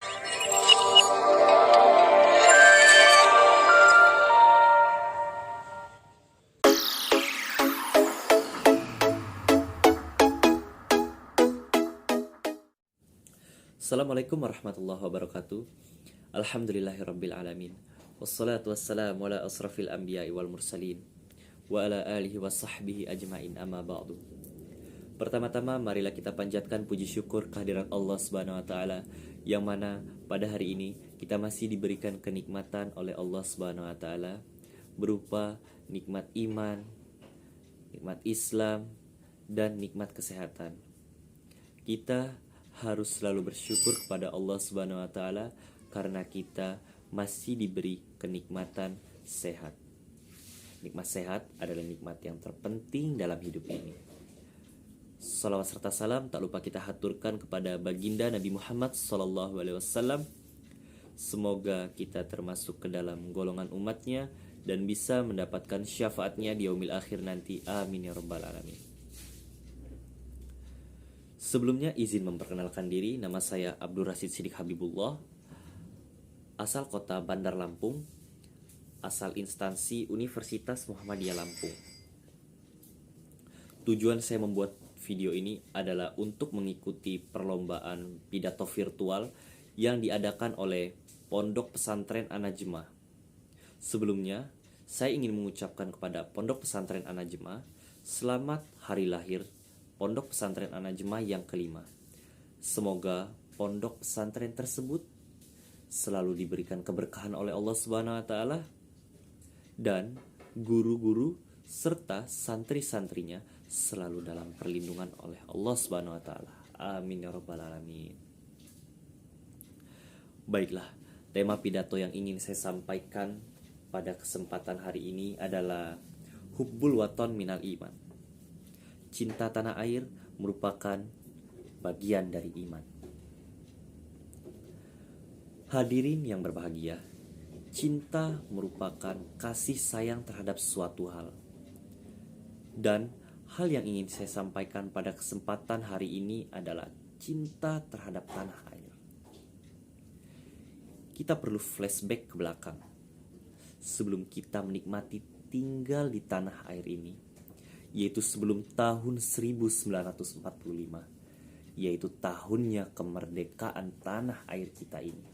Assalamualaikum warahmatullahi wabarakatuh. Alhamdulillahirabbil alamin. Wassalatu wassalamu ala asrafil anbiya'i wal mursalin wa ala alihi wa sahbihi ajmain, amma ba'du. Pertama-tama marilah kita panjatkan puji syukur kehadirat Allah Subhanahu wa taala yang mana pada hari ini kita masih diberikan kenikmatan oleh Allah Subhanahu wa taala berupa nikmat iman, nikmat Islam, dan nikmat kesehatan. Kita harus selalu bersyukur kepada Allah Subhanahu wa taala karena kita masih diberi kenikmatan sehat. Nikmat sehat adalah nikmat yang terpenting dalam hidup ini. Salawat serta salam tak lupa kita haturkan kepada baginda Nabi Muhammad SAW. Semoga kita termasuk ke dalam golongan umatnya dan bisa mendapatkan syafaatnya di yaumil akhir nanti. Amin ya rabbal alamin. Sebelumnya izin memperkenalkan diri, nama saya Abdul Rashid Siddiq Habibullah, asal kota Bandar Lampung, asal instansi Universitas Muhammadiyah Lampung. Tujuan saya membuat video ini adalah untuk mengikuti perlombaan pidato virtual yang diadakan oleh Pondok Pesantren An-Najmah. Sebelumnya, saya ingin mengucapkan kepada Pondok Pesantren An-Najmah selamat hari lahir Pondok Pesantren An-Najmah yang kelima. Semoga pondok pesantren tersebut selalu diberikan keberkahan oleh Allah Subhanahu wa taala dan guru-guru serta santri-santrinya selalu dalam perlindungan oleh Allah Subhanahu wa taala. Amin ya rabbal alamin. Baiklah, tema pidato yang ingin saya sampaikan pada kesempatan hari ini adalah Hubbul Waton Minal Iman. Cinta tanah air merupakan bagian dari iman. Hadirin yang berbahagia, cinta merupakan kasih sayang terhadap suatu hal. Dan hal yang ingin saya sampaikan pada kesempatan hari ini adalah cinta terhadap tanah air. Kita perlu flashback ke belakang sebelum kita menikmati tinggal di tanah air ini, yaitu sebelum tahun 1945, yaitu tahunnya kemerdekaan tanah air kita ini,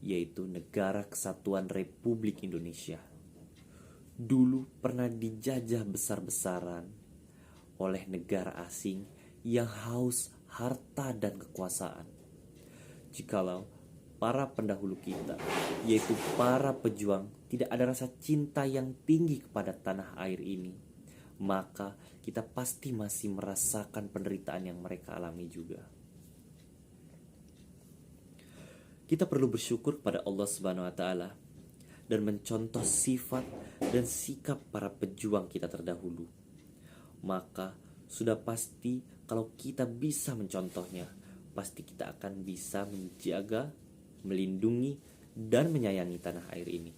yaitu Negara Kesatuan Republik Indonesia. Dulu pernah dijajah besar-besaran oleh negara asing yang haus harta dan kekuasaan. Jikalau para pendahulu kita, yaitu para pejuang, tidak ada rasa cinta yang tinggi kepada tanah air ini, maka kita pasti masih merasakan penderitaan yang mereka alami juga. Kita perlu bersyukur kepada Allah Subhanahu wa taala dan mencontoh sifat dan sikap para pejuang kita terdahulu. Maka sudah pasti kalau kita bisa mencontohnya, pasti kita akan bisa menjaga, melindungi, dan menyayangi tanah air ini.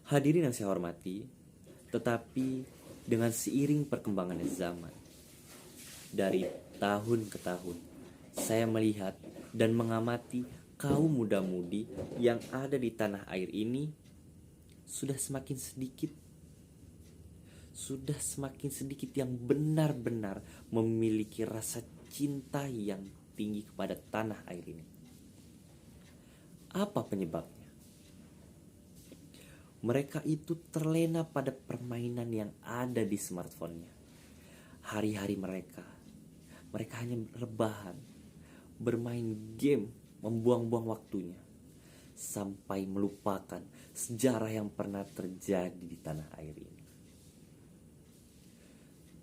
Hadirin yang saya hormati, tetapi dengan seiring perkembangan zaman, dari tahun ke tahun, saya melihat dan mengamati kaum muda-mudi yang ada di tanah air ini sudah semakin sedikit yang benar-benar memiliki rasa cinta yang tinggi kepada tanah air ini. Apa penyebabnya? Mereka itu terlena pada permainan yang ada di smartphone-nya. Hari-hari mereka hanya rebahan, bermain game, membuang-buang waktunya, sampai melupakan sejarah yang pernah terjadi di tanah air ini.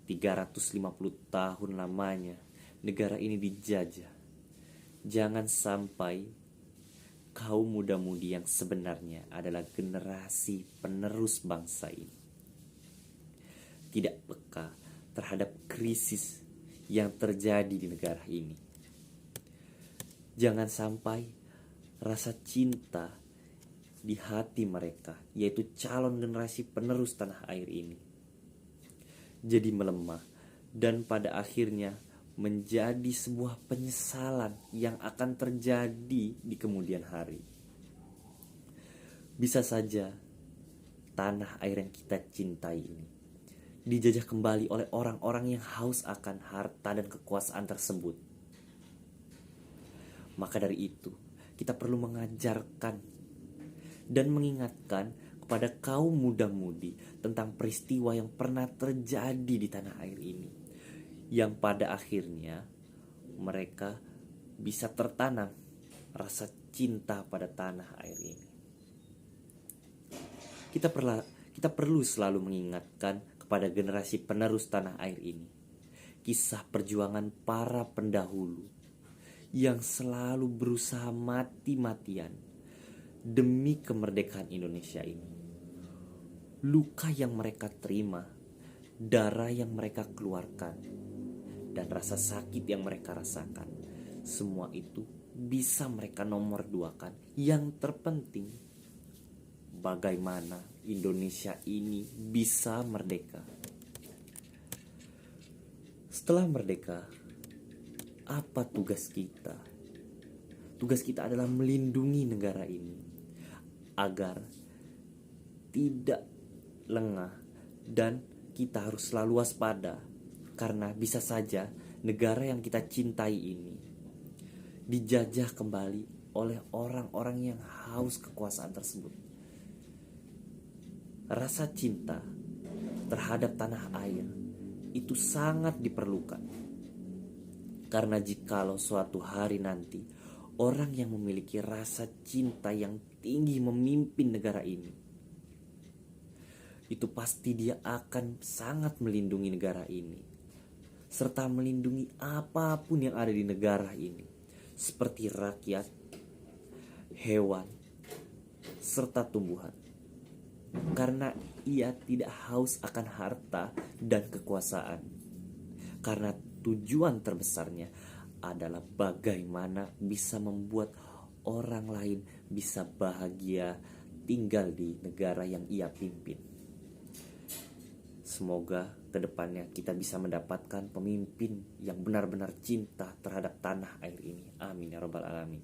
350 tahun lamanya negara ini dijajah. Jangan sampai kaum muda-mudi yang sebenarnya adalah generasi penerus bangsa ini tidak peka terhadap krisis yang terjadi di negara ini. Jangan sampai rasa cinta di hati mereka, yaitu calon generasi penerus tanah air ini, jadi melemah dan pada akhirnya menjadi sebuah penyesalan yang akan terjadi di kemudian hari. Bisa saja tanah air yang kita cintai ini dijajah kembali oleh orang-orang yang haus akan harta dan kekuasaan tersebut. Maka dari itu, kita perlu mengajarkan dan mengingatkan kepada kaum muda-mudi tentang peristiwa yang pernah terjadi di tanah air ini, yang pada akhirnya mereka bisa tertanam rasa cinta pada tanah air ini. Kita perlu selalu mengingatkan kepada generasi penerus tanah air ini kisah perjuangan para pendahulu yang selalu berusaha mati-matian demi kemerdekaan Indonesia ini. Luka yang mereka terima, darah yang mereka keluarkan, dan rasa sakit yang mereka rasakan, semua itu bisa mereka nomor duakan. Yang terpenting, bagaimana Indonesia ini bisa merdeka. Setelah merdeka, apa tugas kita? Tugas kita adalah melindungi negara ini agar tidak lengah, dan kita harus selalu waspada karena bisa saja negara yang kita cintai ini dijajah kembali oleh orang-orang yang haus kekuasaan tersebut. Rasa cinta terhadap tanah air itu sangat diperlukan, karena jikalau suatu hari nanti orang yang memiliki rasa cinta yang tinggi memimpin negara ini, itu pasti dia akan sangat melindungi negara ini, serta melindungi apapun yang ada di negara ini, seperti rakyat, hewan, serta tumbuhan. Karena ia tidak haus akan harta dan kekuasaan, karena tujuan terbesarnya adalah bagaimana bisa membuat orang lain bisa bahagia tinggal di negara yang ia pimpin. Semoga kedepannya kita bisa mendapatkan pemimpin yang benar-benar cinta terhadap tanah air ini. Amin ya rabbal alamin.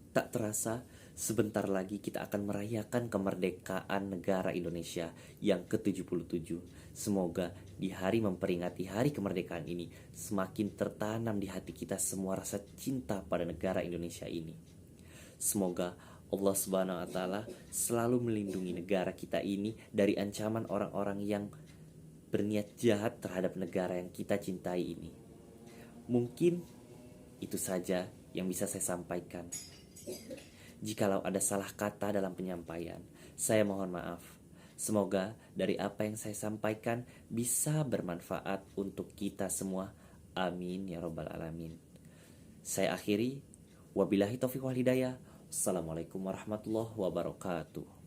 Tak terasa, sebentar lagi kita akan merayakan kemerdekaan negara Indonesia yang ke-77. Semoga di hari memperingati hari kemerdekaan ini semakin tertanam di hati kita semua rasa cinta pada negara Indonesia ini. Semoga Allah Subhanahu wa Ta'ala selalu melindungi negara kita ini dari ancaman orang-orang yang berniat jahat terhadap negara yang kita cintai ini. Mungkin itu saja yang bisa saya sampaikan. Jikalau ada salah kata dalam penyampaian, saya mohon maaf. Semoga dari apa yang saya sampaikan bisa bermanfaat untuk kita semua. Amin ya rabbal alamin. Saya akhiri. Wabillahi taufiq wal hidayah. Assalamualaikum warahmatullahi wabarakatuh.